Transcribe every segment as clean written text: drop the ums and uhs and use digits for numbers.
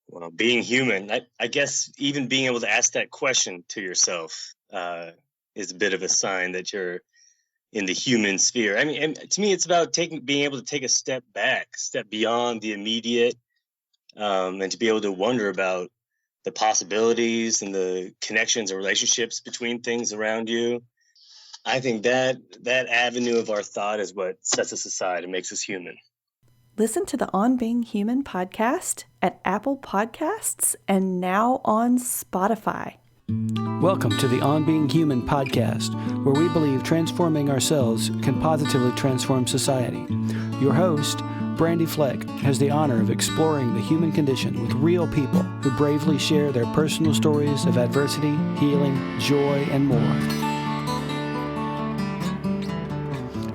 Well, being human, I guess even being able to ask that question to yourself is a bit of a sign that you're in the human sphere. I mean, and to me, it's about being able to take a step back, step beyond the immediate, and to be able to wonder about the possibilities and the connections and relationships between things around you. I think that avenue of our thought is what sets us aside and makes us human. Listen to the On Being Human podcast at Apple Podcasts and now on Spotify. Welcome to the On Being Human podcast, where we believe transforming ourselves can positively transform society. Your host, Brandy Fleck, has the honor of exploring the human condition with real people who bravely share their personal stories of adversity, healing, joy, and more.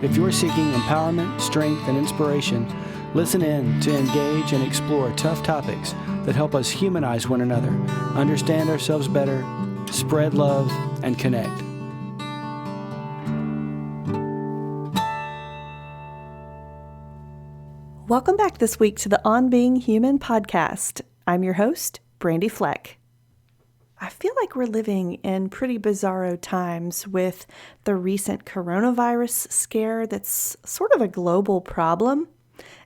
If you're seeking empowerment, strength, and inspiration, listen in to engage and explore tough topics that help us humanize one another, understand ourselves better, spread love, and connect. Welcome back this week to the On Being Human podcast. I'm your host, Brandy Fleck. I feel like we're living in pretty bizarro times with the recent coronavirus scare that's sort of a global problem.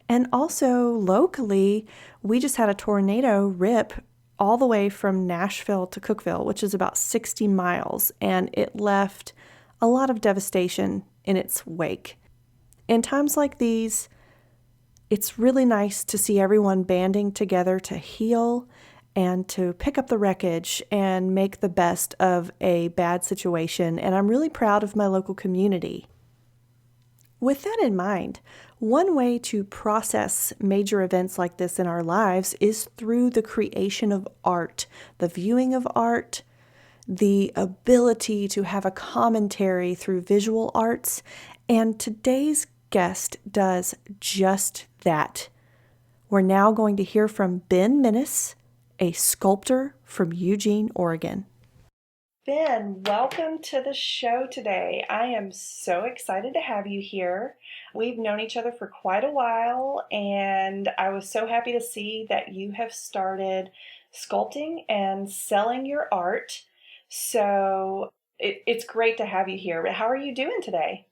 And also locally, we just had a tornado rip all the way from Nashville to Cookeville, which is about 60 miles, and it left a lot of devastation in its wake. In times like these, it's really nice to see everyone banding together to heal and to pick up the wreckage and make the best of a bad situation, and I'm really proud of my local community. With that in mind, one way to process major events like this in our lives is through the creation of art, the viewing of art, the ability to have a commentary through visual arts, and today's guest does just that. We're now going to hear from Ben Minnis, a sculptor from Eugene, Oregon. Ben, welcome to the show today. I am so excited to have you here. We've known each other for quite a while, and I was so happy to see that you have started sculpting and selling your art. So it's great to have you here. But how are you doing today?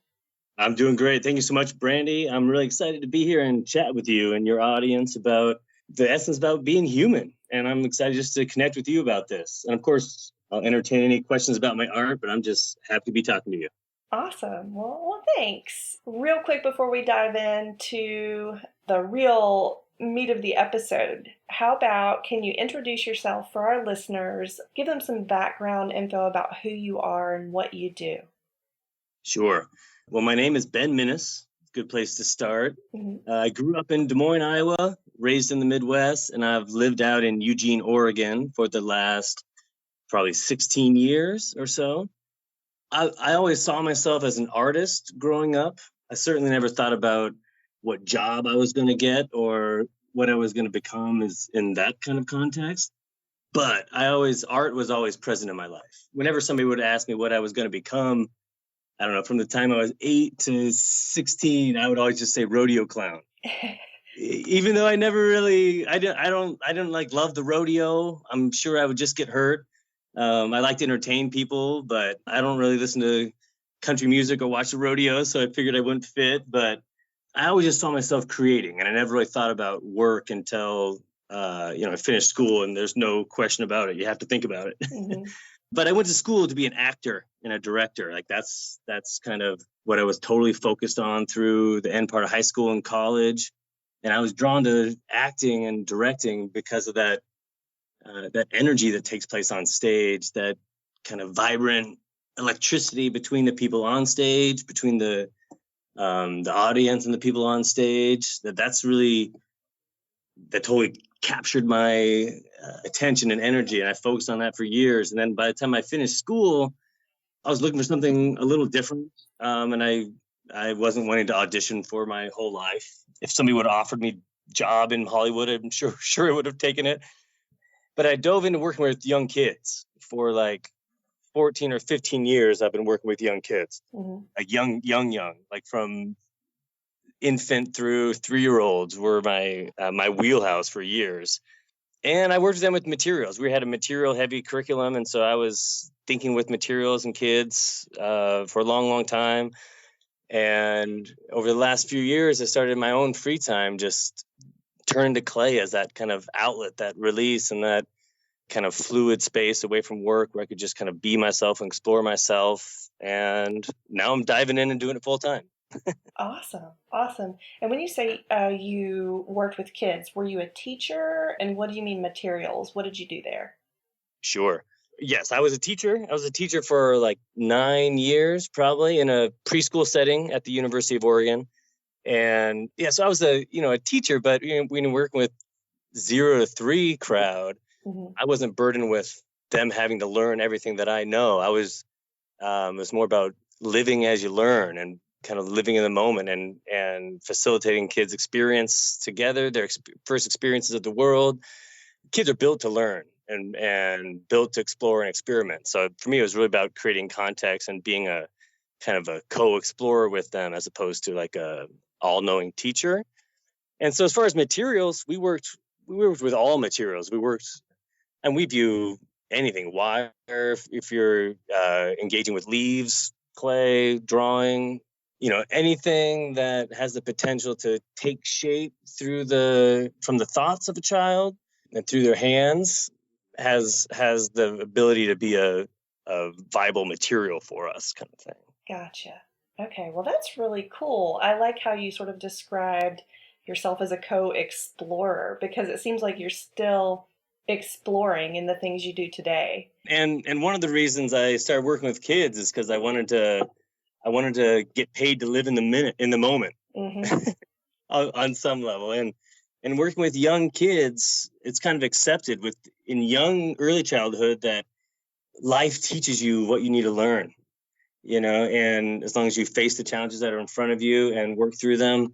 I'm doing great. Thank you so much, Brandy. I'm really excited to be here and chat with you and your audience about the essence about being human. And I'm excited just to connect with you about this. And of course, I'll entertain any questions about my art, but I'm just happy to be talking to you. Awesome. Well, thanks. Real quick before we dive into the real meat of the episode, how about can you introduce yourself for our listeners, give them some background info about who you are and what you do? Sure. Well, my name is Ben Minnis. Good place to start. Mm-hmm. I grew up in Des Moines, Iowa, raised in the Midwest, and I've lived out in Eugene, Oregon for the last probably 16 years or so. I always saw myself as an artist growing up. I certainly never thought about what job I was going to get or what I was going to become is in that kind of context. But art was always present in my life. Whenever somebody would ask me what I was going to become, I don't know, from the time I was 8 to 16, I would always just say rodeo clown. Even though I never really, I didn't like love the rodeo. I'm sure I would just get hurt. I like to entertain people, but I don't really listen to country music or watch the rodeo, so I figured I wouldn't fit. But I always just saw myself creating, and I never really thought about work until I finished school, and there's no question about it. You have to think about it. Mm-hmm. But I went to school to be an actor and a director. Like that's kind of what I was totally focused on through the end part of high school and college. And I was drawn to acting and directing because of that energy that takes place on stage, that kind of vibrant electricity between the people on stage, between the audience and the people on stage. That totally captured my attention and energy, and I focused on that for years. And then by the time I finished school, I was looking for something a little different, and I wasn't wanting to audition for my whole life. If somebody would have offered me a job in Hollywood, I'm sure I would have taken it. But I dove into working with young kids for like 14 or 15 years. I've been working with young kids, Mm-hmm. like young, like from infant through 3-year-olds were my wheelhouse for years. And I worked with them with materials. We had a material heavy curriculum. And so I was thinking with materials and kids for a long, long time. And over the last few years, I started my own free time, just turning to clay as that kind of outlet, that release, and that kind of fluid space away from work where I could just kind of be myself and explore myself. And now I'm diving in and doing it full time. Awesome. Awesome. And when you say you worked with kids, were you a teacher? And what do you mean materials? What did you do there? Sure. Yes, I was a teacher. I was a teacher for like 9 years, probably in a preschool setting at the University of Oregon. And yeah, so I was a teacher, but when working with 0 to 3 crowd, I wasn't burdened with them having to learn everything that I know. It was more about living as you learn and kind of living in the moment and facilitating kids' experience together, their first experiences of the world. Kids are built to learn and built to explore and experiment. So for me, it was really about creating context and being a kind of a co-explorer with them as opposed to like a all-knowing teacher. And so as far as materials, we worked with all materials. And we view anything, wire, if you're engaging with leaves, clay, drawing, anything that has the potential to take shape from the thoughts of a child and through their hands has the ability to be a viable material for us, kind of thing. Gotcha. Okay, well, that's really cool. I like how you sort of described yourself as a co-explorer, because it seems like you're still exploring in the things you do today. And one of the reasons I started working with kids is because I wanted to get paid to live in the moment on some level. And working with young kids, it's kind of accepted in young early childhood that life teaches you what you need to learn, and as long as you face the challenges that are in front of you and work through them,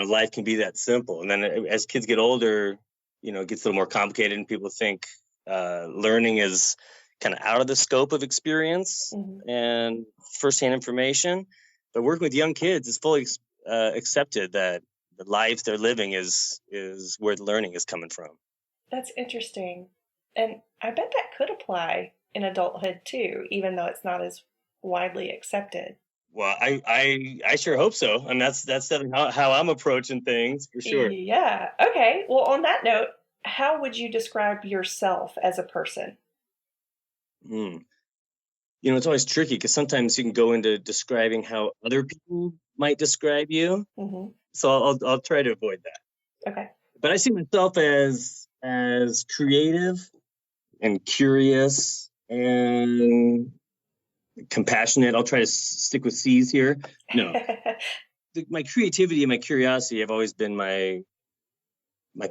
life can be that simple. And then as kids get older, it gets a little more complicated, and people think learning is kind of out of the scope of experience and firsthand information. But working with young kids is fully accepted that the lives they're living is where the learning is coming from. That's interesting. And I bet that could apply in adulthood too, even though it's not as widely accepted. Well, I sure hope so. And that's definitely how I'm approaching things, for sure. Yeah. Okay. Well, on that note, how would you describe yourself as a person? It's always tricky because sometimes you can go into describing how other people might describe you. So I'll try to avoid that. Okay. But I see myself as creative and curious and compassionate. I'll try to stick with C's here. No. My creativity and my curiosity have always been my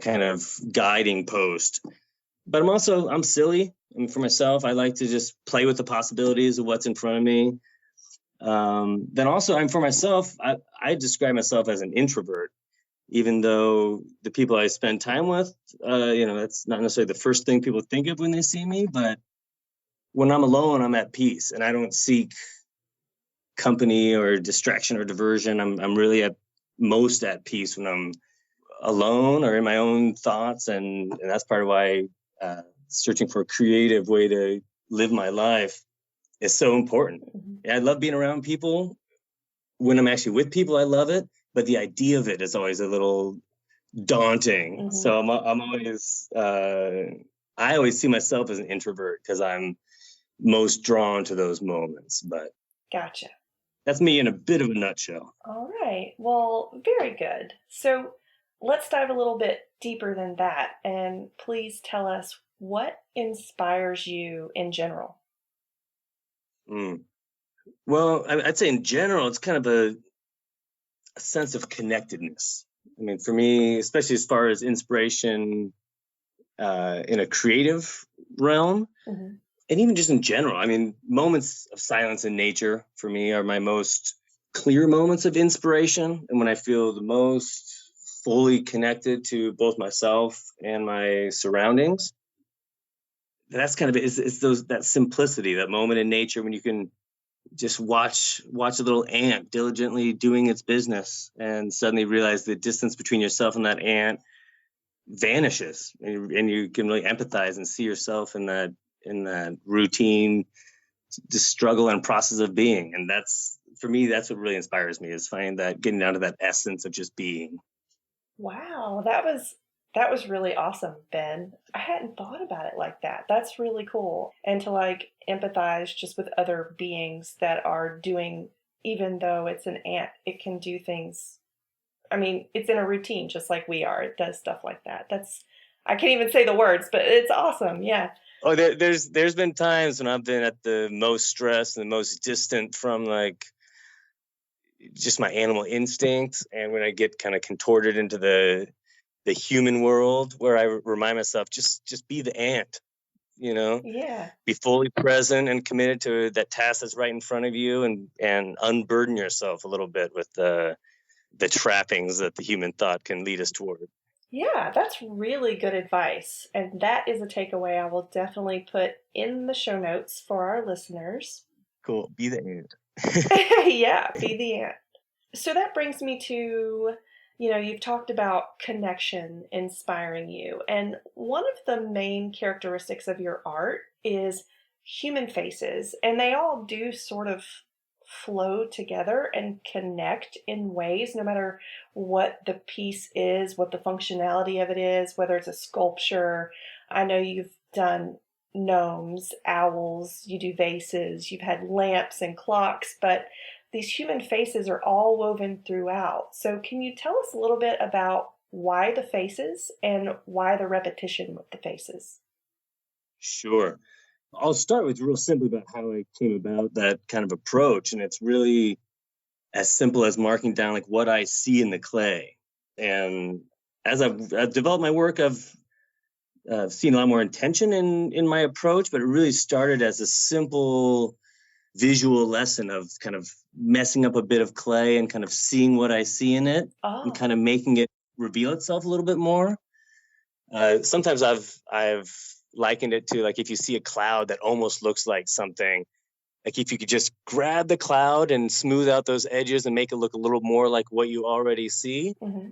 kind of guiding post. But I'm silly. For myself, I like to just play with the possibilities of what's in front of me. Then also, for myself, I describe myself as an introvert, even though the people I spend time with, that's not necessarily the first thing people think of when they see me. But when I'm alone, I'm at peace, and I don't seek company or distraction or diversion. I'm really most at peace when I'm alone or in my own thoughts, and that's part of why searching for a creative way to live my life is so important. I love being around people. When I'm actually with people, I love it, but the idea of it is always a little daunting. So I'm always I always see myself as an introvert because I'm most drawn to those moments. But gotcha. That's me in a bit of a nutshell. All right. Well, very good. So let's dive a little bit deeper than that, and please tell us what inspires you in general. Well, I'd say in general, it's kind of a sense of connectedness. For me, especially as far as inspiration in a creative realm, and even just in general, moments of silence in nature for me are my most clear moments of inspiration, and when I feel the most fully connected to both myself and my surroundings. That's kind of it. It's that simplicity, that moment in nature when you can just watch a little ant diligently doing its business and suddenly realize the distance between yourself and that ant vanishes, and you can really empathize and see yourself in that routine, the struggle and process of being. And that's, for me, that's what really inspires me, is finding that, getting down to that essence of just being. Wow, that was really awesome, Ben. I hadn't thought about it like that. That's really cool. And to like empathize just with other beings that are doing, even though it's an ant, it can do things. I mean, it's in a routine just like we are. It does stuff like that. I can't even say the words, but it's awesome. Yeah. Oh, there's been times when I've been at the most stressed and the most distant from like just my animal instincts, and when I get kind of contorted into the human world, where I remind myself, just be the ant, Yeah. be fully present and committed to that task that's right in front of you, and unburden yourself a little bit with the trappings that the human thought can lead us toward. Yeah, that's really good advice. And that is a takeaway I will definitely put in the show notes for our listeners. Cool. Be the ant. Yeah, be the ant. So that brings me to, you've talked about connection inspiring you. And one of the main characteristics of your art is human faces. And they all do sort of flow together and connect in ways, no matter what the piece is, what the functionality of it is, whether it's a sculpture. I know you've done gnomes, owls, you do vases, you've had lamps and clocks, but these human faces are all woven throughout. So can you tell us a little bit about why the faces and why the repetition with the faces? Sure. I'll start with real simply about how I came about that kind of approach. And it's really as simple as marking down like what I see in the clay. And as I've developed my work, I've seen a lot more intention in my approach, but it really started as a simple visual lesson of kind of messing up a bit of clay and kind of seeing what I see in it and kind of making it reveal itself a little bit more. Sometimes I've likened it to like if you see a cloud that almost looks like something, like if you could just grab the cloud and smooth out those edges and make it look a little more like what you already see. Mm-hmm.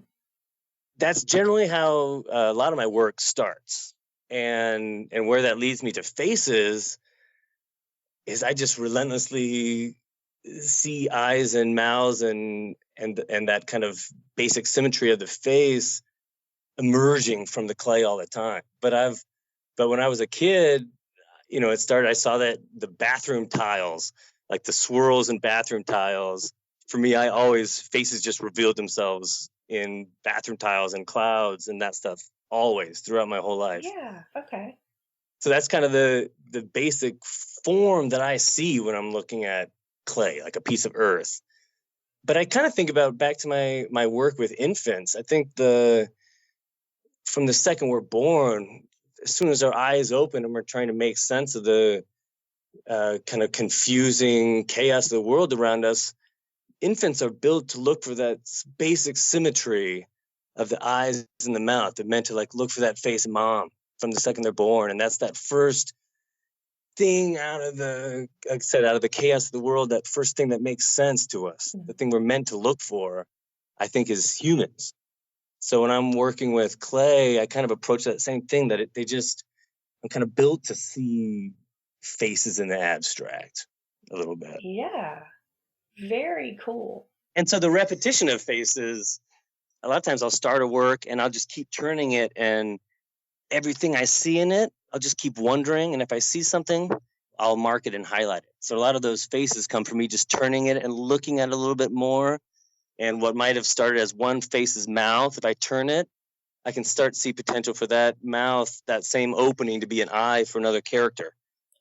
That's generally how a lot of my work starts. And where that leads me to faces is I just relentlessly see eyes and mouths and that kind of basic symmetry of the face emerging from the clay all the time. But when I was a kid, it started, I saw that the bathroom tiles, like the swirls in bathroom tiles, for me, faces just revealed themselves in bathroom tiles and clouds and that stuff always throughout my whole life. Yeah, okay. So that's kind of the basic form that I see when I'm looking at clay, like a piece of earth. But I kind of think about back to my work with infants. I think from the second we're born, as soon as our eyes open and we're trying to make sense of the kind of confusing chaos of the world around us, infants are built to look for that basic symmetry of the eyes and the mouth. They're meant to like look for that face of mom from the second they're born. And that's that first thing out of the chaos of the world, that first thing that makes sense to us, the thing we're meant to look for, I think, is humans. So when I'm working with clay, I kind of approach that same thing, that I'm kind of built to see faces in the abstract a little bit. Yeah, very cool. And so the repetition of faces, a lot of times I'll start a work and I'll just keep turning it, and everything I see in it, I'll just keep wondering. And if I see something, I'll mark it and highlight it. So a lot of those faces come from me just turning it and looking at it a little bit more. And what might have started as one face's mouth, if I turn it, I can start to see potential for that mouth, that same opening, to be an eye for another character.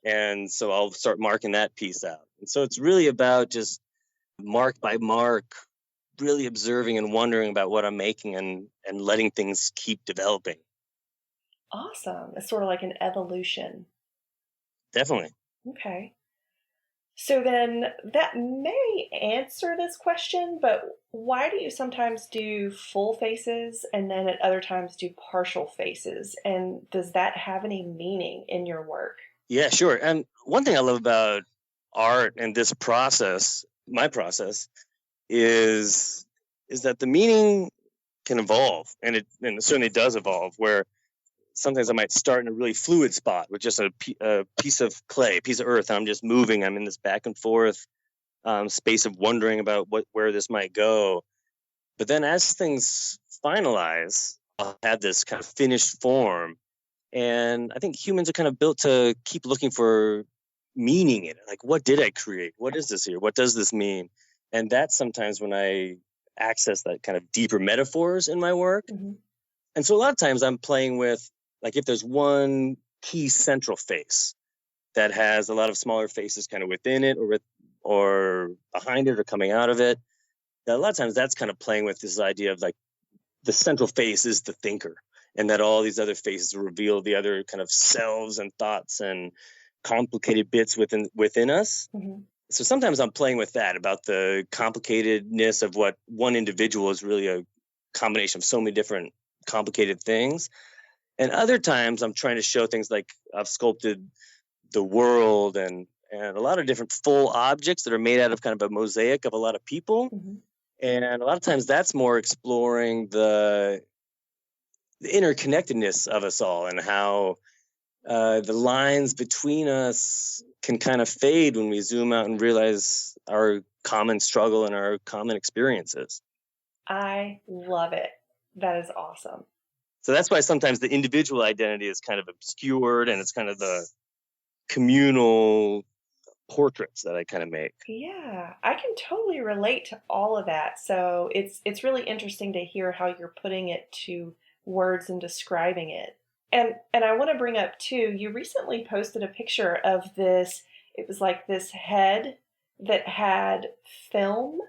And so I'll start marking that piece out. And so it's really about just mark by mark, really observing and wondering about what I'm making and letting things keep developing. Awesome. It's sort of like an evolution. Definitely. Okay. So then that may answer this question, but why do you sometimes do full faces and then at other times do partial faces? And does that have any meaning in your work? Yeah, sure. And one thing I love about art and this process, my process, is that the meaning can evolve, and it certainly does evolve, where sometimes I might start in a really fluid spot with just a piece of clay, a piece of earth, and I'm just moving. I'm in this back and forth space of wondering about where this might go. But then as things finalize, I'll have this kind of finished form. And I think humans are kind of built to keep looking for meaning in it. Like, what did I create? What is this here? What does this mean? And that's sometimes when I access that kind of deeper metaphors in my work. Mm-hmm. And so a lot of times I'm playing with, like, if there's one key central face that has a lot of smaller faces kind of within it or behind it or coming out of it, a lot of times that's kind of playing with this idea of, like, the central face is the thinker, and that all these other faces reveal the other kind of selves and thoughts and complicated bits within us. Mm-hmm. So sometimes I'm playing with that, about the complicatedness of what one individual is really a combination of so many different complicated things. And other times I'm trying to show things like I've sculpted the world and a lot of different full objects that are made out of kind of a mosaic of a lot of people. Mm-hmm. And a lot of times that's more exploring the interconnectedness of us all, and how the lines between us can kind of fade when we zoom out and realize our common struggle and our common experiences. I love it. That is awesome. So that's why sometimes the individual identity is kind of obscured, and it's kind of the communal portraits that I kind of make. Yeah, I can totally relate to all of that. So it's really interesting to hear how you're putting it to words and describing it. And I want to bring up too, you recently posted a picture of this, it was like this head that had film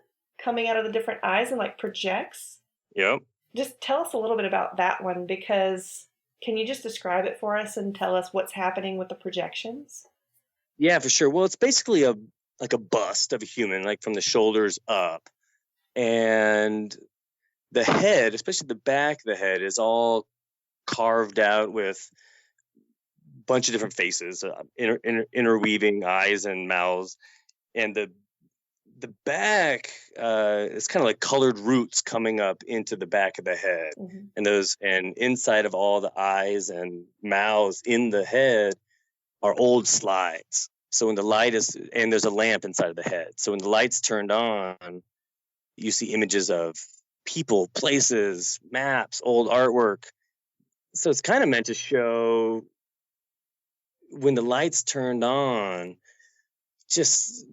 coming out of the different eyes and like projects. Yep. Just tell us a little bit about that one, because can you just describe it for us and tell us what's happening with the projections? Yeah, for sure. Well, it's basically a bust of a human, like from the shoulders up. And the head, especially the back of the head, is all carved out with a bunch of different faces, interweaving eyes and mouths. And the back is kind of like colored roots coming up into the back of the head. Mm-hmm. And inside of all the eyes and mouths in the head are old slides. So when the light is, and there's a lamp inside of the head. So when the light's turned on, you see images of people, places, maps, old artwork. So it's kind of meant to show, when the light's turned on, just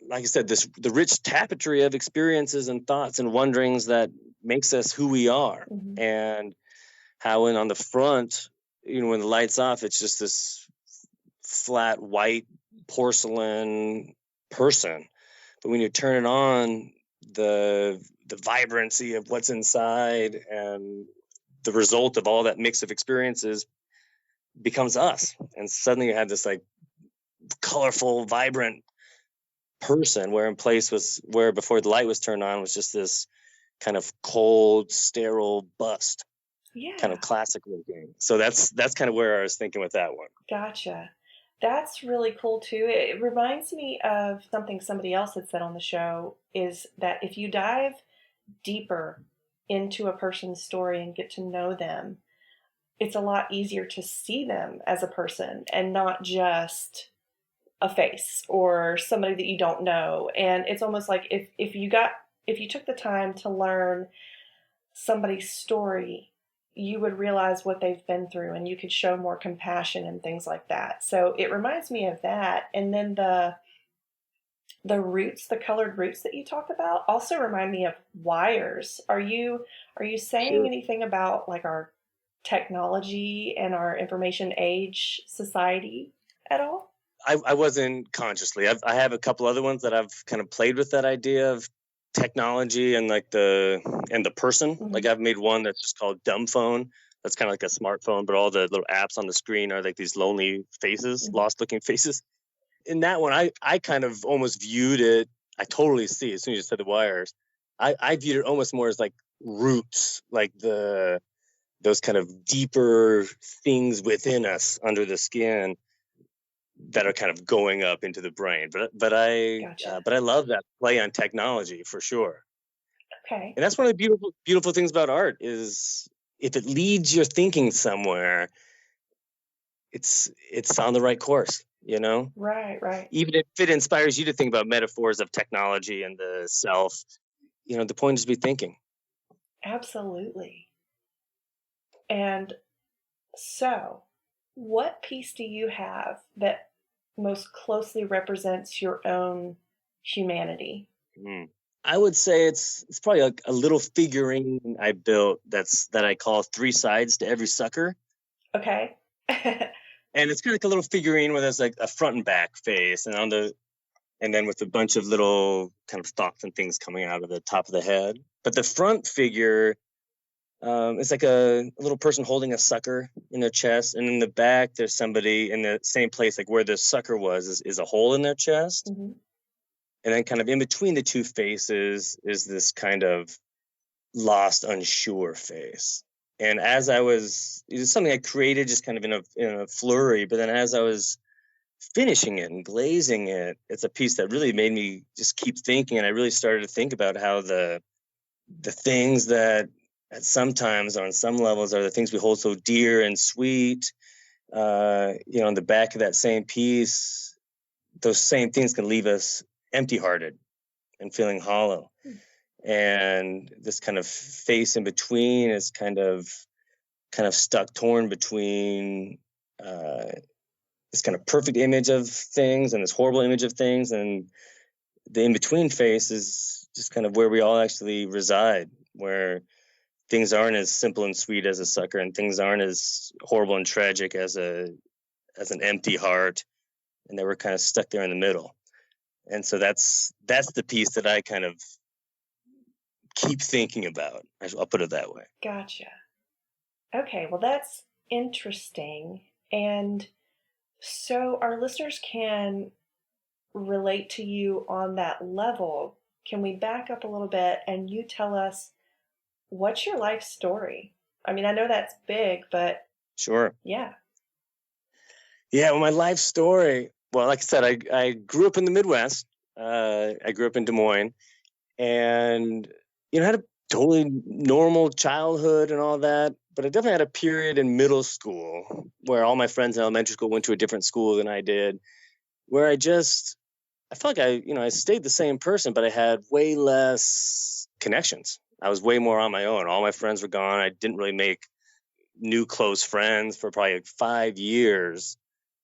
like I said, the rich tapestry of experiences and thoughts and wonderings that makes us who we are. Mm-hmm. And how on the front, when the light's off, it's just this flat white porcelain person. But when you turn it on, the vibrancy of what's inside and the result of all that mix of experiences becomes us. And suddenly you have this like colorful, vibrant person, where before the light was turned on was just this kind of cold, sterile bust. Yeah. Kind of classic looking. So that's kind of where I was thinking with that one. Gotcha. That's really cool too. It reminds me of something somebody else had said on the show, is that if you dive deeper into a person's story and get to know them, it's a lot easier to see them as a person and not just a face or somebody that you don't know. And it's almost like if you took the time to learn somebody's story, you would realize what they've been through, and you could show more compassion and things like that. So it reminds me of that. And then the roots, the colored roots that you talked about, also remind me of wires. Are you saying Sure. anything about like our technology and our information age society at all? I wasn't consciously. I have a couple other ones that I've kind of played with that idea of technology and like the person. Mm-hmm. Like I've made one that's just called Dumb Phone. That's kind of like a smartphone, but all the little apps on the screen are like these lonely faces, mm-hmm. lost looking faces. In that one, I kind of almost viewed it. I totally see, as soon as you said the wires, I viewed it almost more as like roots, like those kind of deeper things within us under the skin that are kind of going up into the brain. But I love that play on technology for sure. Okay. And that's one of the beautiful things about art is if it leads your thinking somewhere, it's on the right course, you know? Right. Even if it inspires you to think about metaphors of technology and the self, you know, the point is to be thinking. Absolutely. And so, what piece do you have that most closely represents your own humanity? I would say it's probably a little figurine I built that I call 3 sides to every sucker. Okay. And it's kind of like a little figurine where there's like a front and back face, and then with a bunch of little kind of thoughts and things coming out of the top of the head. But the front figure, it's like a little person holding a sucker in their chest, and in the back there's somebody in the same place, like where the sucker is a hole in their chest. Mm-hmm. And then kind of in between the two faces is this kind of lost, unsure face. And it was something I created just kind of in a flurry. But then as I was finishing it and glazing it, it's a piece that really made me just keep thinking. And I really started to think about how the things that at sometimes on some levels are the things we hold so dear and sweet, on the back of that same piece, those same things can leave us empty-hearted and feeling hollow. And this kind of face in between is kind of stuck, torn between this kind of perfect image of things and this horrible image of things, and the in-between face is just kind of where we all actually reside, where things aren't as simple and sweet as a sucker, and things aren't as horrible and tragic as an empty heart, and they were kind of stuck there in the middle. And so that's the piece that I kind of keep thinking about. I'll put it that way. Gotcha. Okay, well, that's interesting. And so our listeners can relate to you on that level. Can we back up a little bit and you tell us what's your life story? I mean, I know that's big, but Sure. Yeah. Yeah, well, my life story, well, like I said, I grew up in the Midwest. I grew up in Des Moines, and had a totally normal childhood and all that. But I definitely had a period in middle school where all my friends in elementary school went to a different school than I did, where I felt like I stayed the same person, but I had way less connections. I was way more on my own. All my friends were gone. I didn't really make new close friends for probably like 5 years.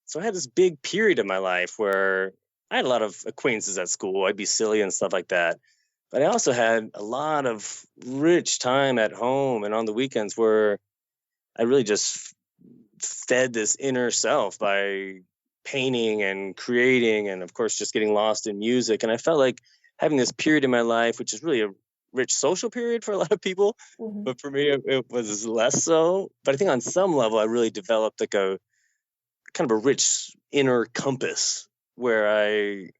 So I had this big period of my life where I had a lot of acquaintances at school. I'd be silly and stuff like that. But I also had a lot of rich time at home and on the weekends where I really just fed this inner self by painting and creating, and of course just getting lost in music. And I felt like having this period in my life, which is really a rich social period for a lot of people, Mm-hmm. but for me it was less so. But I think on some level I really developed like a kind of a rich inner compass where I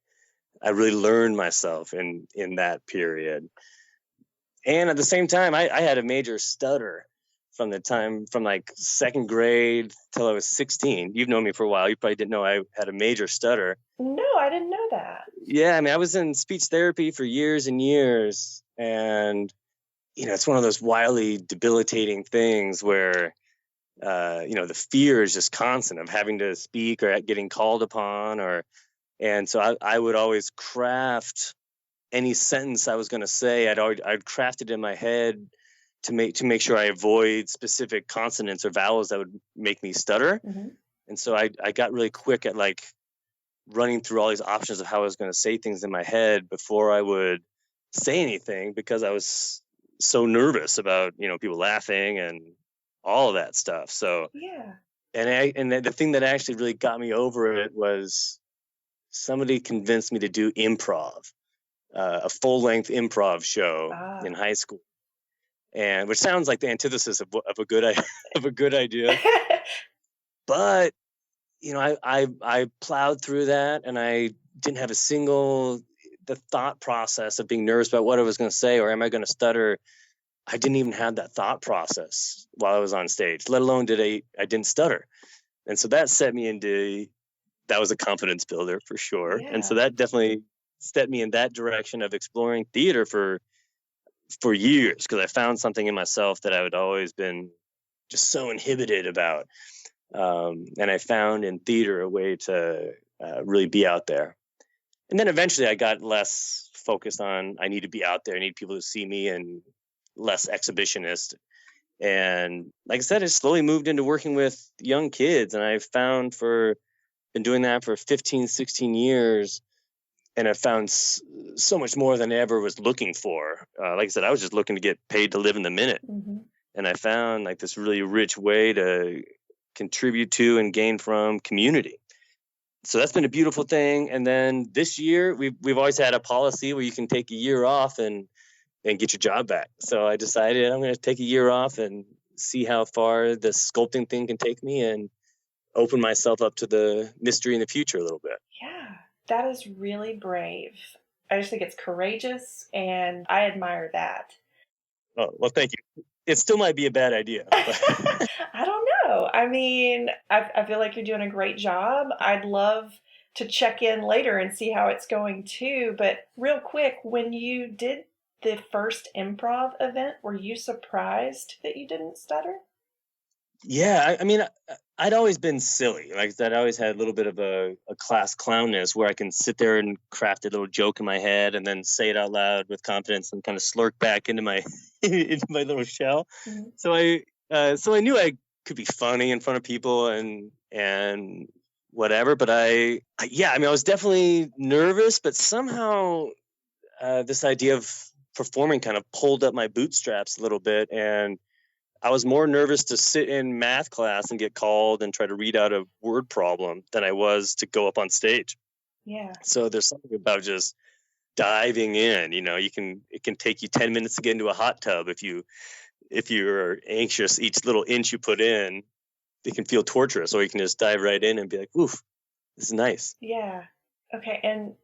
really learned myself in that period. And at the same time, I had a major stutter from like second grade till I was 16. You've known me for a while. You probably didn't know I had a major stutter. No, I didn't know that. Yeah, I mean, I was in speech therapy for years and years. And, it's one of those wildly debilitating things where, the fear is just constant of having to speak or getting called upon. And so I would always craft any sentence I was going to say. I'd craft it in my head to make sure I avoid specific consonants or vowels that would make me stutter. Mm-hmm. And so I got really quick at like running through all these options of how I was going to say things in my head before I would say anything, because I was so nervous about, people laughing and all of that stuff. So Yeah. and the thing that actually really got me over it was somebody convinced me to do improv, a full-length improv show in high school, and which sounds like the antithesis of a good idea. But I plowed through that, and I didn't have the thought process of being nervous about what I was going to say or am I going to stutter. I didn't even have that thought process while I was on stage, let alone I didn't stutter. And so that set me that was a confidence builder for sure. Yeah. And so that definitely set me in that direction of exploring theater for for years because I found something in myself that I had always been just so inhibited about. And I found in theater a way to really be out there. And then eventually I got less focused on I need to be out there, I need people to see me, and less exhibitionist. And like I said, it slowly moved into working with young kids. And I've found been doing that for 15, 16 years. And I found so much more than I ever was looking for. Like I said, I was just looking to get paid to live in the minute. Mm-hmm. And I found like this really rich way to contribute to and gain from community. So that's been a beautiful thing. And then this year, we've always had a policy where you can take a year off and get your job back. So I decided I'm going to take a year off and see how far the sculpting thing can take me and open myself up to the mystery in the future a little bit. Yeah, that is really brave. I just think it's courageous, and I admire that. Oh, well, thank you. It still might be a bad idea. But I don't know. I mean, I feel like you're doing a great job. I'd love to check in later and see how it's going too. But real quick, when you did the first improv event, were you surprised that you didn't stutter? Yeah, I mean, I'd always been silly. Like that, I always had a little bit of a class clownness where I can sit there and craft a little joke in my head and then say it out loud with confidence and kind of slurk back into my into my little shell. Mm-hmm. So I knew I could be funny in front of people and whatever. But I was definitely nervous, but somehow this idea of performing kind of pulled up my bootstraps a little bit, and I was more nervous to sit in math class and get called and try to read out a word problem than I was to go up on stage. Yeah. So there's something about just diving in. You know, it can take you 10 minutes to get into a hot tub if you're anxious. Each little inch you put in, it can feel torturous, or you can just dive right in and be like, "Oof, this is nice." Yeah. Okay. And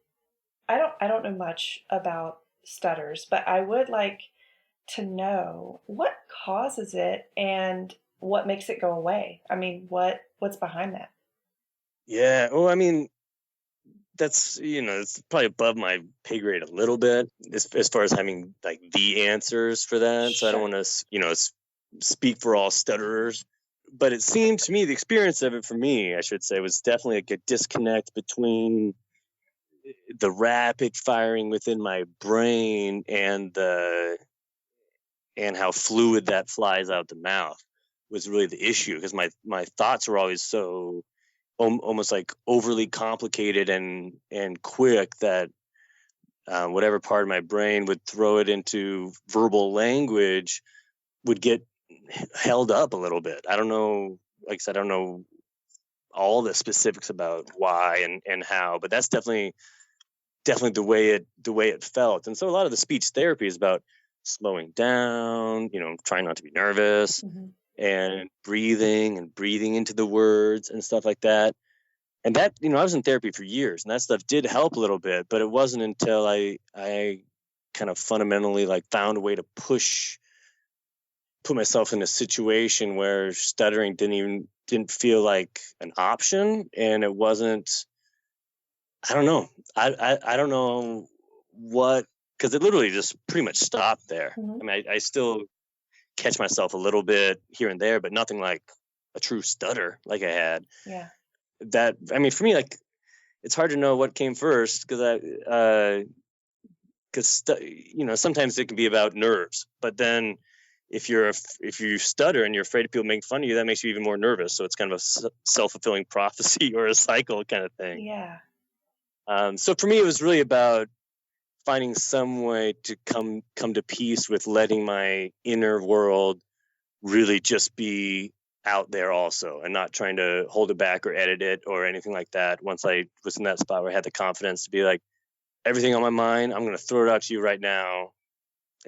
I don't know much about stutters, but I would like to know what causes it and what makes it go away. I mean, what's behind that? Yeah. Well, I mean, that's, it's probably above my pay grade a little bit as far as having like the answers for that. So I don't want to, speak for all stutterers, but it seemed to me, the experience of it for me, I should say, was definitely like a disconnect between the rapid firing within my brain and how fluid that flies out the mouth was really the issue, because my thoughts were always so almost like overly complicated and quick that whatever part of my brain would throw it into verbal language would get held up a little bit. I don't know, like I said, I don't know all the specifics about why and how, but that's definitely the way it felt. And so a lot of the speech therapy is about slowing down, trying not to be nervous, Mm-hmm. and breathing into the words and stuff like that. And that, I was in therapy for years, and that stuff did help a little bit, but it wasn't until I kind of fundamentally like found a way to put myself in a situation where stuttering didn't feel like an option. And it wasn't, I don't know. I don't know what, because it literally just pretty much stopped there. Mm-hmm. I mean, I still catch myself a little bit here and there, but nothing like a true stutter like I had. Yeah. That, I mean, for me, like, it's hard to know what came first, because sometimes it can be about nerves, but then if you stutter and you're afraid of people making fun of you, that makes you even more nervous. So it's kind of a self-fulfilling prophecy or a cycle kind of thing. Yeah. So for me, it was really about finding some way to come to peace with letting my inner world really just be out there also, and not trying to hold it back or edit it or anything like that. Once I was in that spot where I had the confidence to be like, everything on my mind, I'm going to throw it out to you right now.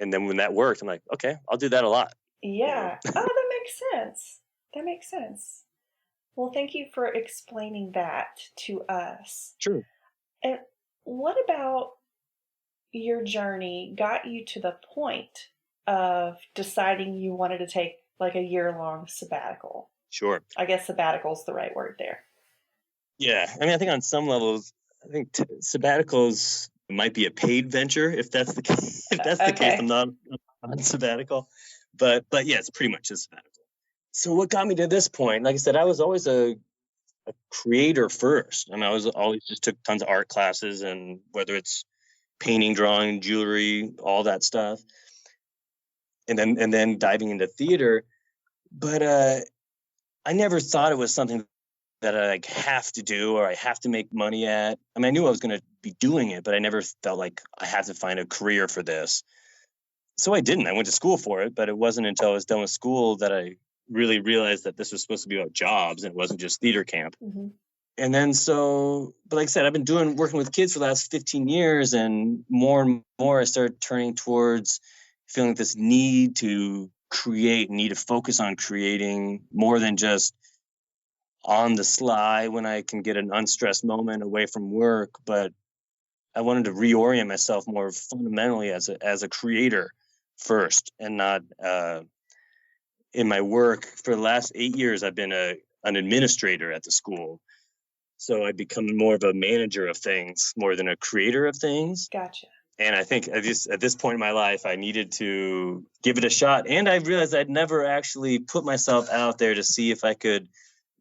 And then when that worked, I'm like, okay, I'll do that a lot. Yeah. Oh, that makes sense. That makes sense. Well, thank you for explaining that to us. Sure. And what about your journey got you to the point of deciding you wanted to take like a year-long sabbatical? Sure. I guess sabbatical is the right word there. Yeah. I mean, I think on some levels, I think sabbaticals It might be a paid venture if that's the case. If that's the case, I'm not on sabbatical. But yeah, it's pretty much a sabbatical. So what got me to this point? Like I said, I was always a creator first. I mean, I was always just took tons of art classes, and whether it's painting, drawing, jewelry, all that stuff, and then diving into theater. But I never thought it was something that I like have to do or I have to make money at. I mean, I knew I was going to be doing it, but I never felt like I had to find a career for this. So I didn't. I went to school for it, but it wasn't until I was done with school that I really realized that this was supposed to be about jobs and it wasn't just theater camp. Mm-hmm. And then but like I said, I've been working with kids for the last 15 years, and more I started turning towards feeling this need to create, need to focus on creating more than just on the sly when I can get an unstressed moment away from work. But I wanted to reorient myself more fundamentally as a creator first, and not in my work. For the last 8 years, I've been an administrator at the school. So I become more of a manager of things more than a creator of things. Gotcha. And I think at this point in my life, I needed to give it a shot. And I realized I'd never actually put myself out there to see if I could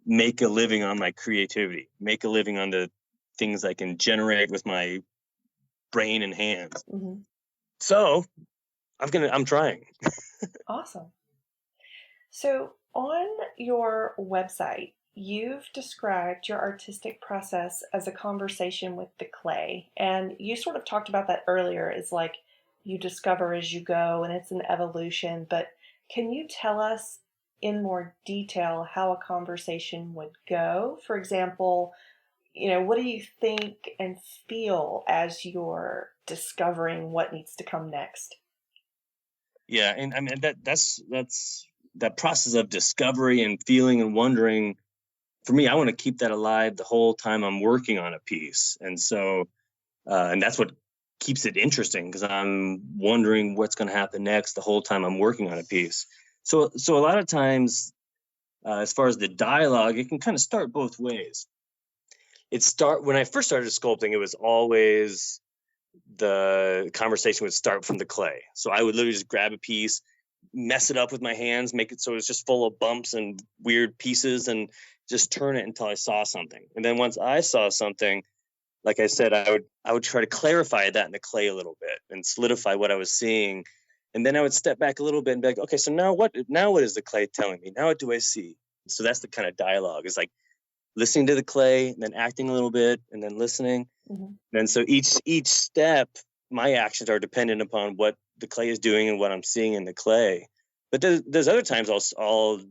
make a living on my creativity, make a living on the things I can generate with my brain and hands. Mm-hmm. So I'm trying. Awesome. So on your website, you've described your artistic process as a conversation with the clay. And you sort of talked about that earlier. It's like you discover as you go and it's an evolution. But can you tell us in more detail how a conversation would go? For example, what do you think and feel as you're discovering what needs to come next? Yeah, and I mean that's that process of discovery and feeling and wondering. For me, I want to keep that alive the whole time I'm working on a piece, and so and that's what keeps it interesting, because I'm wondering what's going to happen next the whole time I'm working on a piece. So a lot of times, as far as the dialogue, it can kind of start both ways. When I first started sculpting, it was always the conversation would start from the clay. So I would literally just grab a piece, mess it up with my hands, make it so it's just full of bumps and weird pieces, and just turn it until I saw something. And then once I saw something, like I said, I would try to clarify that in the clay a little bit and solidify what I was seeing. And then I would step back a little bit and be like, okay, so now what is the clay telling me? Now what do I see? So that's the kind of dialogue, is like listening to the clay and then acting a little bit and then listening. Mm-hmm. And so each step, my actions are dependent upon what the clay is doing and what I'm seeing in the clay. But there's other times I'll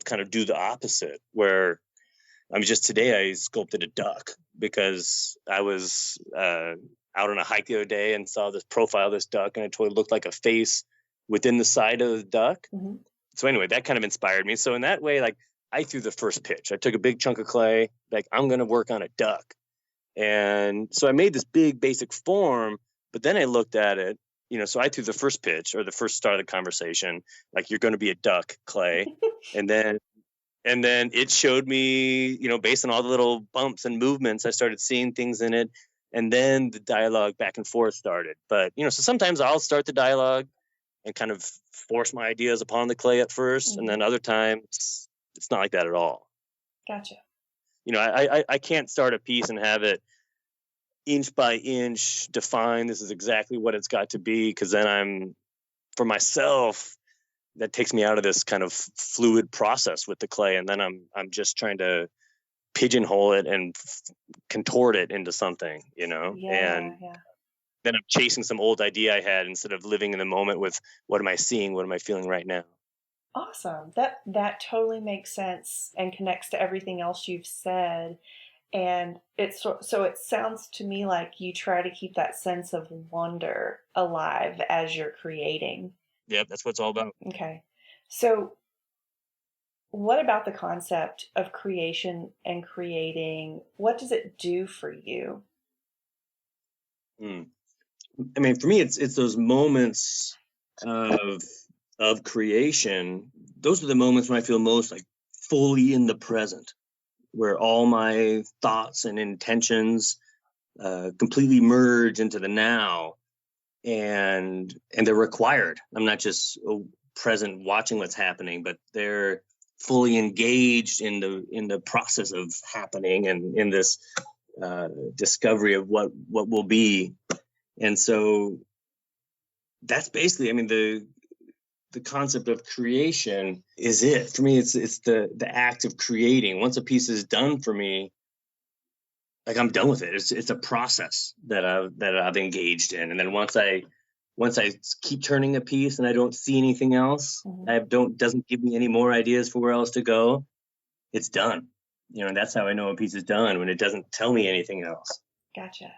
kind of do the opposite, where just today I sculpted a duck because I was out on a hike the other day and saw this profile of this duck, and it totally looked like a face within the side of the duck. Mm-hmm. So anyway, that kind of inspired me. So in that way, like, I threw the first pitch. I took a big chunk of clay, like, I'm going to work on a duck. And so I made this big basic form, but then I looked at it, so I threw the first pitch, or the first start of the conversation, like, you're going to be a duck, clay. and then it showed me, based on all the little bumps and movements, I started seeing things in it. And then the dialogue back and forth started. But, so sometimes I'll start the dialogue and kind of force my ideas upon the clay at first. Mm-hmm. And then other times it's not like that at all. Gotcha. I can't start a piece and have it inch by inch define this is exactly what it's got to be, because then for myself, that takes me out of this kind of fluid process with the clay, and then I'm just trying to pigeonhole it and contort it into something, and then I'm chasing some old idea I had instead of living in the moment with what am I seeing, what am I feeling right now. Awesome. That totally makes sense and connects to everything else you've said. And it sounds to me like you try to keep that sense of wonder alive as you're creating. Yep, that's what it's all about. Okay. So what about the concept of creation and creating? What does it do for you? I mean, for me, it's those moments of creation. Those are the moments when I feel most like fully in the present, where all my thoughts and intentions completely merge into the now, and they're required. I'm not just present watching what's happening, but they're fully engaged in the process of happening and in this discovery of what will be. And so that's basically, I mean, the concept of creation is it for me. It's the act of creating. Once a piece is done for me, like I'm done with it. It's a process that I've engaged in, and then once I keep turning a piece and I don't see anything else, doesn't give me any more ideas for where else to go, it's done. And that's how I know a piece is done, when it doesn't tell me anything else. Gotcha.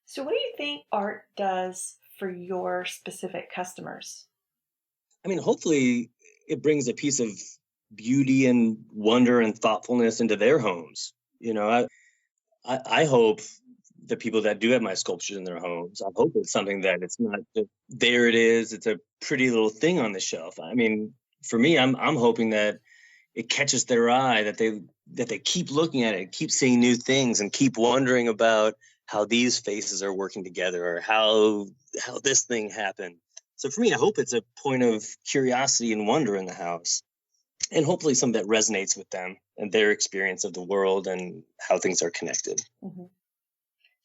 So what do you think art does for your specific customers? I mean, hopefully it brings a piece of beauty and wonder and thoughtfulness into their homes. I hope the people that do have my sculptures in their homes, I hope it's something that it's not just, there it is, it's a pretty little thing on the shelf. I mean, for me, I'm hoping that it catches their eye, that they keep looking at it, keep seeing new things, and keep wondering about how these faces are working together, or how this thing happened. So for me, I hope it's a point of curiosity and wonder in the house, and hopefully something that resonates with them and their experience of the world and how things are connected. Mm-hmm.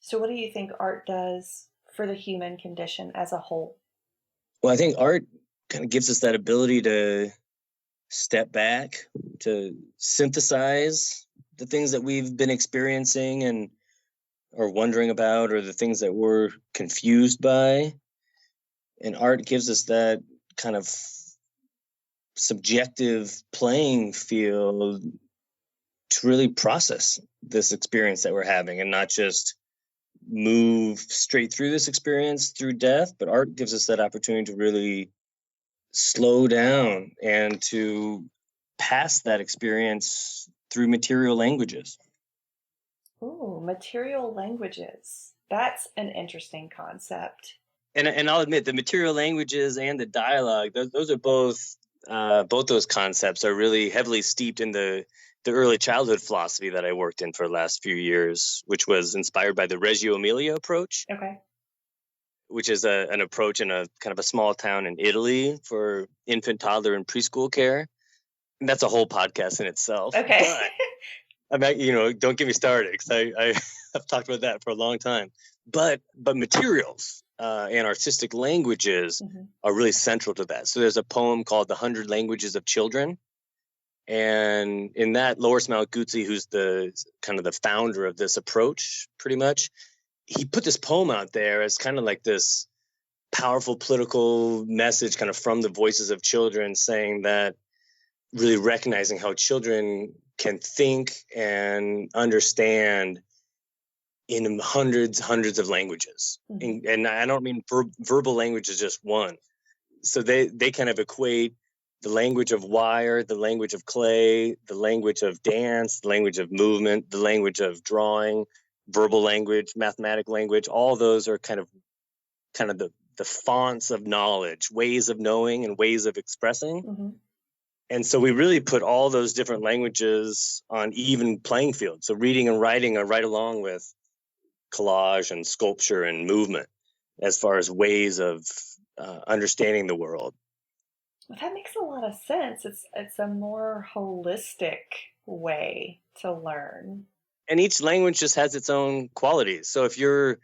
So what do you think art does for the human condition as a whole? Well, I think art kind of gives us that ability to step back, to synthesize the things that we've been experiencing and or wondering about, or the things that we're confused by. And art gives us that kind of subjective playing field to really process this experience that we're having, and not just move straight through this experience through death, but art gives us that opportunity to really slow down and to pass that experience through material languages. Ooh, material languages. That's an interesting concept. And I'll admit, the material languages and the dialogue, those are both those concepts are really heavily steeped in the early childhood philosophy that I worked in for the last few years, which was inspired by the Reggio Emilia approach. Okay. Which is an approach in a kind of a small town in Italy for infant, toddler, and preschool care. And that's a whole podcast in itself. Okay. But I mean, don't get me started, because I've talked about that for a long time. But materials and artistic languages are really central to that. So there's a poem called "The 100 Languages of Children," and in that, Loris Malaguzzi, who's the kind of the founder of this approach, pretty much, he put this poem out there as kind of like this powerful political message, kind of from the voices of children, saying that really recognizing how children can think and understand in hundreds of languages. And I don't mean verbal language is just one. So they kind of equate the language of wire, the language of clay, the language of dance, the language of movement, the language of drawing, verbal language, mathematical language. All those are kind of the fonts of knowledge, ways of knowing and ways of expressing. And so we really put all those different languages on even playing field. So reading and writing are right along with collage and sculpture and movement as far as ways of understanding the world. Well, that makes a lot of sense. It's a more holistic way to learn. And each language just has its own qualities. So if you're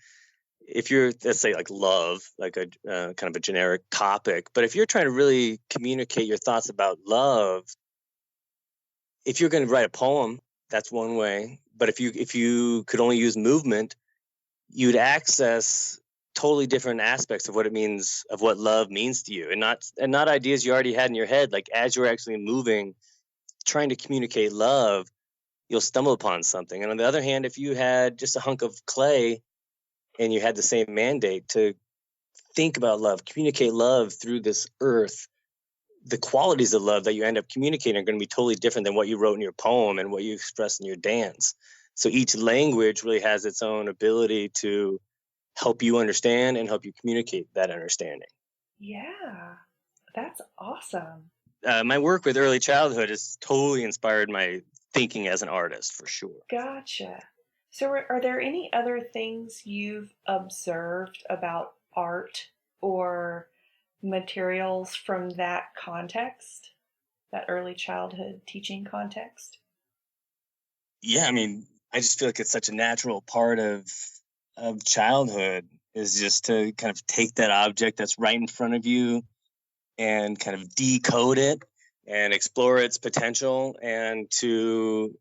let's say like love, like a kind of a generic topic, but if you're trying to really communicate your thoughts about love, if you're going to write a poem, that's one way. But if you could only use movement, you'd access totally different aspects of what it means, of what love means to you, and not ideas you already had in your head. Like as you're actually moving, trying to communicate love, you'll stumble upon something. And on the other hand, if you had just a hunk of clay and you had the same mandate to think about love, communicate love through this earth, the qualities of love that you end up communicating are going to be totally different than what you wrote in your poem and what you express in your dance. So each language really has its own ability to help you understand and help you communicate that understanding. Yeah, that's awesome. My work with early childhood has totally inspired my thinking as an artist, for sure. Gotcha. So, are there any other things you've observed about art or materials from that context, that early childhood teaching context? Yeah, I mean, I just feel like it's such a natural part of childhood is just to kind of take that object that's right in front of you and kind of decode it and explore its potential and to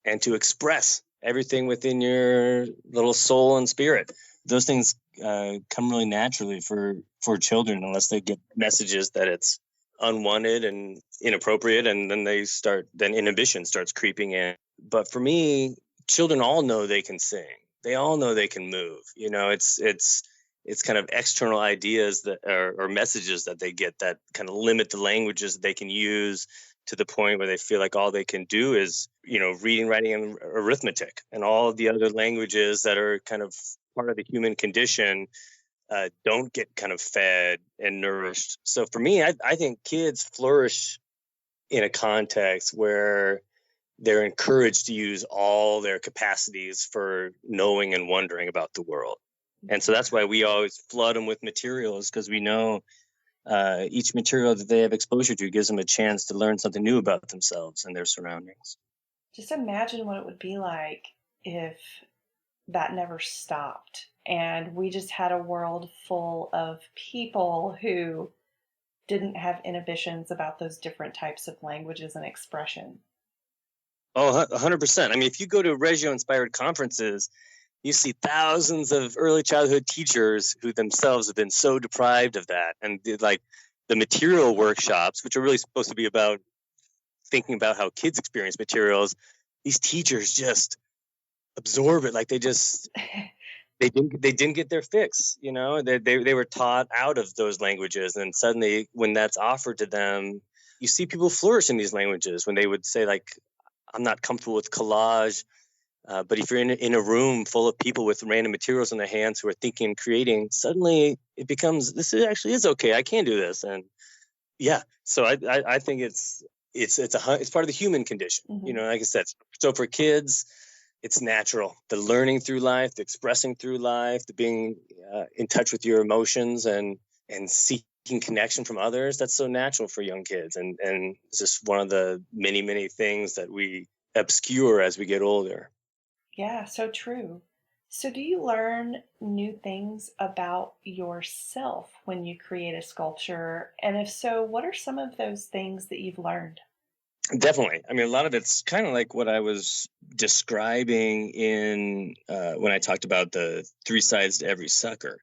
express everything within your little soul and spirit. Those things come really naturally for children, unless they get messages that it's unwanted and inappropriate, and then inhibition starts creeping in. But for me, children all know they can sing. They all know they can move. You know, it's kind of external ideas that or messages that they get that kind of limit the languages that they can use, to the point where they feel like all they can do is, you know, reading, writing, and arithmetic, and all of the other languages that are kind of part of the human condition don't get kind of fed and nourished. So for me, I think kids flourish in a context where they're encouraged to use all their capacities for knowing and wondering about the world. And so that's why we always flood them with materials, because we know each material that they have exposure to gives them a chance to learn something new about themselves and their surroundings. Just imagine what it would be like if that never stopped and we just had a world full of people who didn't have inhibitions about those different types of languages and expression. Oh, 100%. I mean, if you go to Reggio inspired conferences, you see thousands of early childhood teachers who themselves have been so deprived of that. And like the material workshops, which are really supposed to be about thinking about how kids experience materials, these teachers just absorb it. Like they didn't get their fix. You know, they were taught out of those languages. And suddenly when that's offered to them, you see people flourish in these languages when they would say, like, I'm not comfortable with collage. But if you're in a room full of people with random materials in their hands who are thinking and creating, suddenly it becomes, actually is okay. I can do this. And yeah, so I think it's part of the human condition. Mm-hmm. You know, like I said, so for kids, it's natural. The learning through life, the expressing through life, the being in touch with your emotions and seeking connection from others. That's so natural for young kids. And it's just one of the many, many things that we obscure as we get older. Yeah, so true. So do you learn new things about yourself when you create a sculpture? And if so, what are some of those things that you've learned? Definitely. I mean, a lot of it's kind of like what I was describing in when I talked about the 3 sides to every sucker.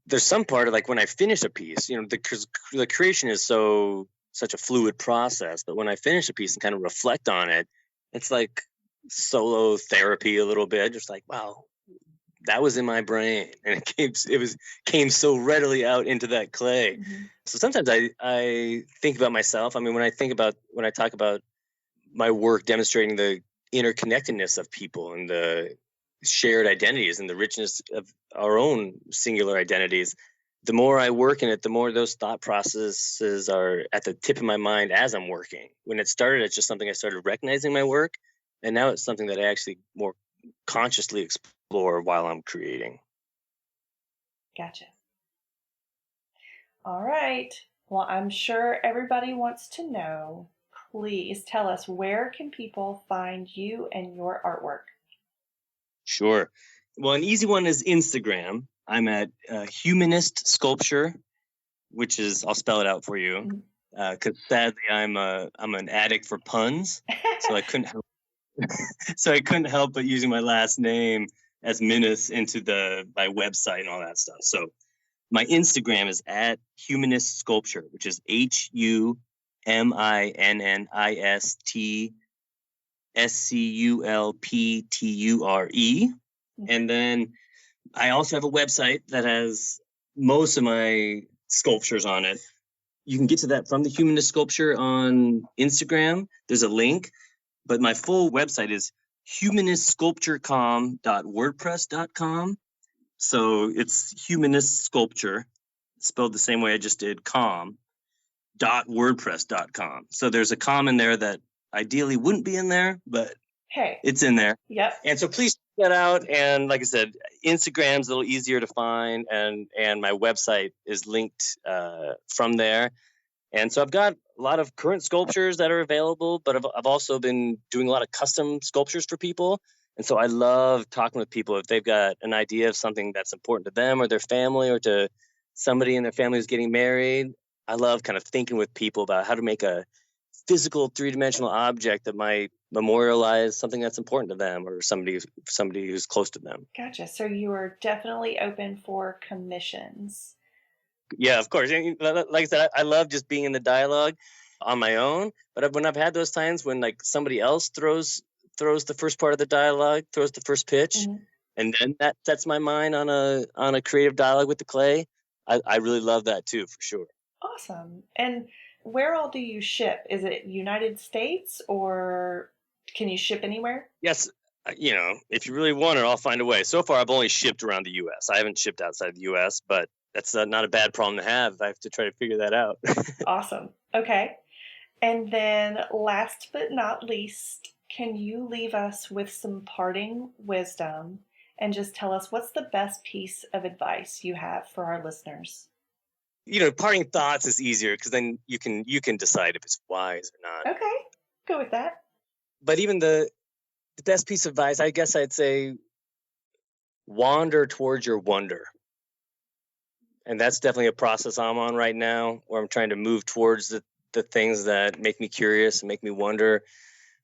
There's some part of, like, when I finish a piece, you know, the creation is such a fluid process. But when I finish a piece and kind of reflect on it, it's like solo therapy a little bit. Just like, wow, that was in my brain, and it came so readily out into that clay. Mm-hmm. So sometimes I think about myself. I mean, when I talk about my work demonstrating the interconnectedness of people and the shared identities and the richness of our own singular identities, the more I work in it, the more those thought processes are at the tip of my mind as I'm working. When it started, it's just something I started recognizing my work, and now it's something that I actually more consciously explore while I'm creating. Gotcha. All right. Well, I'm sure everybody wants to know. Please tell us, where can people find you and your artwork? Sure. Well, an easy one is Instagram. I'm at Humanist Sculpture, which is, I'll spell it out for you, because sadly I'm an addict for puns, so I couldn't help but using my last name as Minnis into my website and all that stuff. So my Instagram is at Humanist Sculpture, which is HUMINNISTSCULPTURE. And then I also have a website that has most of my sculptures on it. You can get to that from the Humanist Sculpture on Instagram. There's a link, but my full website is humanistsculpturecom.wordpress.com. So it's Humanist Sculpture, spelled the same way I just did, com.wordpress.com. So there's a com in there that ideally wouldn't be in there, but Okay. It's in there. Yep. And so please check that out. And like I said, Instagram's a little easier to find, and my website is linked from there. And so I've got a lot of current sculptures that are available, but I've also been doing a lot of custom sculptures for people. And so I love talking with people if they've got an idea of something that's important to them or their family or to somebody in their family who's getting married. I love kind of thinking with people about how to make a physical three-dimensional object that might memorialize something that's important to them or somebody who's close to them. Gotcha. So you are definitely open for commissions. Yeah, of course. And like I said, I love just being in the dialogue on my own. But when I've had those times when like somebody else throws the first part of the dialogue, throws the first pitch, and then that sets my mind on a creative dialogue with the clay, I really love that too, for sure. Awesome. And where all do you ship? Is it United States or can you ship anywhere? Yes. If you really want it, I'll find a way. So far, I've only shipped around the U.S. I haven't shipped outside the U.S., but that's not a bad problem to have. I have to try to figure that out. Awesome. Okay. And then last but not least, can you leave us with some parting wisdom and just tell us what's the best piece of advice you have for our listeners? Parting thoughts is easier because then you can decide if it's wise or not. Okay. Go with that. But even the best piece of advice, I guess I'd say, wander towards your wonder. And that's definitely a process I'm on right now, where I'm trying to move towards the things that make me curious and make me wonder,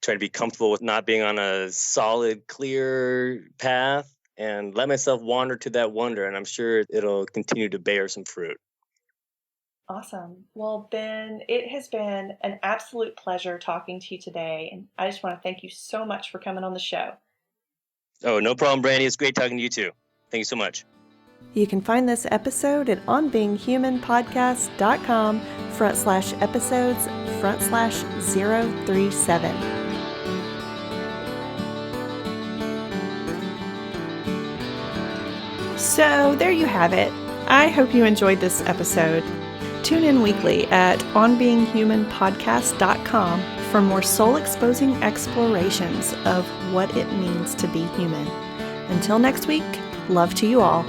trying to be comfortable with not being on a solid, clear path and let myself wander to that wonder. And I'm sure it'll continue to bear some fruit. Awesome. Well, Ben, it has been an absolute pleasure talking to you today. And I just want to thank you so much for coming on the show. Oh, no problem, Brandy. It's great talking to you too. Thank you so much. You can find this episode at onbeinghumanpodcast.com/episodes/037. So there you have it. I hope you enjoyed this episode. Tune in weekly at onbeinghumanpodcast.com for more soul-exposing explorations of what it means to be human. Until next week, love to you all.